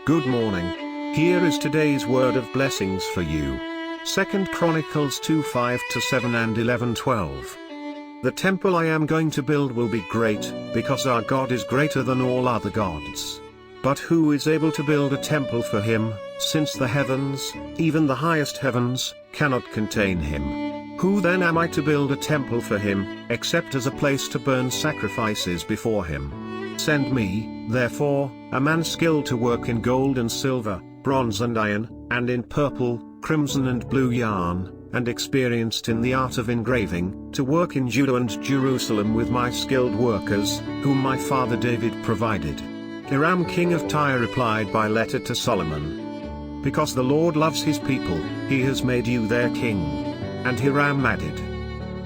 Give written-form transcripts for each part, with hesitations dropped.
Good morning. Here is today's word of blessings for you. 2 Chronicles 2:5-7 and 11:12. The temple I am going to build will be great, because our God is greater than all other gods. But who is able to build a temple for him, since the heavens, even the highest heavens, cannot contain him? Who then am I to build a temple for him, except as a place to burn sacrifices before him? Send me, therefore, a man skilled to work in gold and silver, bronze and iron, and in purple, crimson and blue yarn, and experienced in the art of engraving, to work in Judah and Jerusalem with my skilled workers, whom my father David provided. Hiram king of Tyre replied by letter to Solomon, "Because the Lord loves his people, he has made you their king." And Hiram added,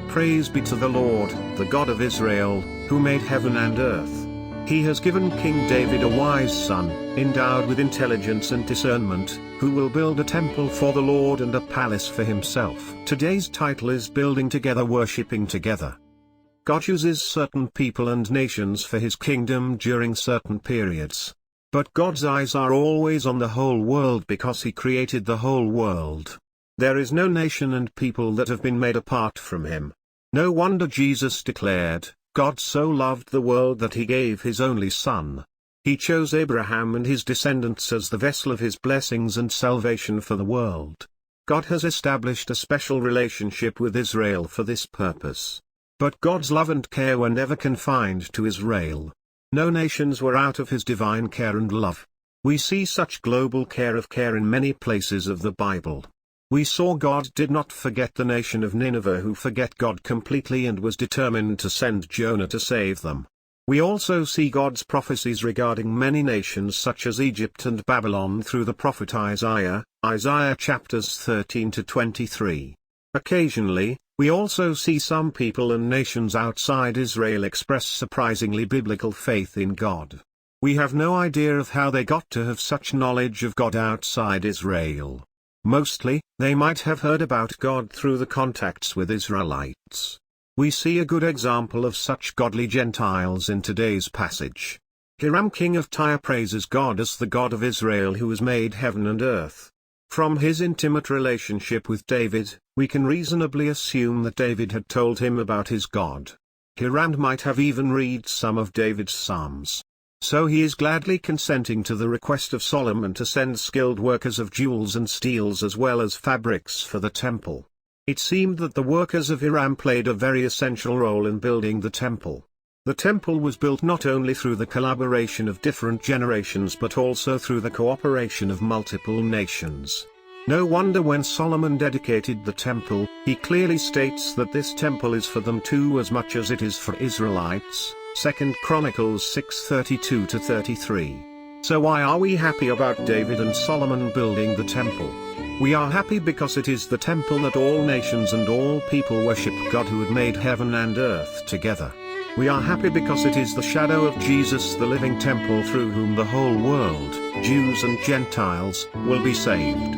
"Praise be to the Lord, the God of Israel, who made heaven and earth. He has given King David a wise son, endowed with intelligence and discernment, who will build a temple for the Lord and a palace for himself." Today's title is Building Together, Worshipping Together. God uses certain people and nations for his kingdom during certain periods. But God's eyes are always on the whole world because he created the whole world. There is no nation and people that have been made apart from him. No wonder Jesus declared, "God so loved the world that he gave his only Son." He chose Abraham and his descendants as the vessel of his blessings and salvation for the world. God has established a special relationship with Israel for this purpose. But God's love and care were never confined to Israel. No nations were out of his divine care and love. We see such global care in many places of the Bible. We saw God did not forget the nation of Nineveh, who forget God completely and was determined to send Jonah to save them. We also see God's prophecies regarding many nations such as Egypt and Babylon through the prophet Isaiah, Isaiah chapters 13-23. Occasionally, we also see some people and nations outside Israel express surprisingly biblical faith in God. We have no idea of how they got to have such knowledge of God outside Israel. Mostly, they might have heard about God through the contacts with Israelites. We see a good example of such godly Gentiles in today's passage. Hiram king of Tyre praises God as the God of Israel who has made heaven and earth. From his intimate relationship with David, we can reasonably assume that David had told him about his God. Hiram might have even read some of David's Psalms. So he is gladly consenting to the request of Solomon to send skilled workers of jewels and steels as well as fabrics for the temple. It seemed that the workers of Hiram played a very essential role in building the temple. The temple was built not only through the collaboration of different generations but also through the cooperation of multiple nations. No wonder when Solomon dedicated the temple, he clearly states that this temple is for them too as much as it is for Israelites. 2 Chronicles 6:32-33. So why are we happy about David and Solomon building the temple? We are happy because it is the temple that all nations and all people worship God who had made heaven and earth together. We are happy because it is the shadow of Jesus, the living temple through whom the whole world, Jews and Gentiles, will be saved.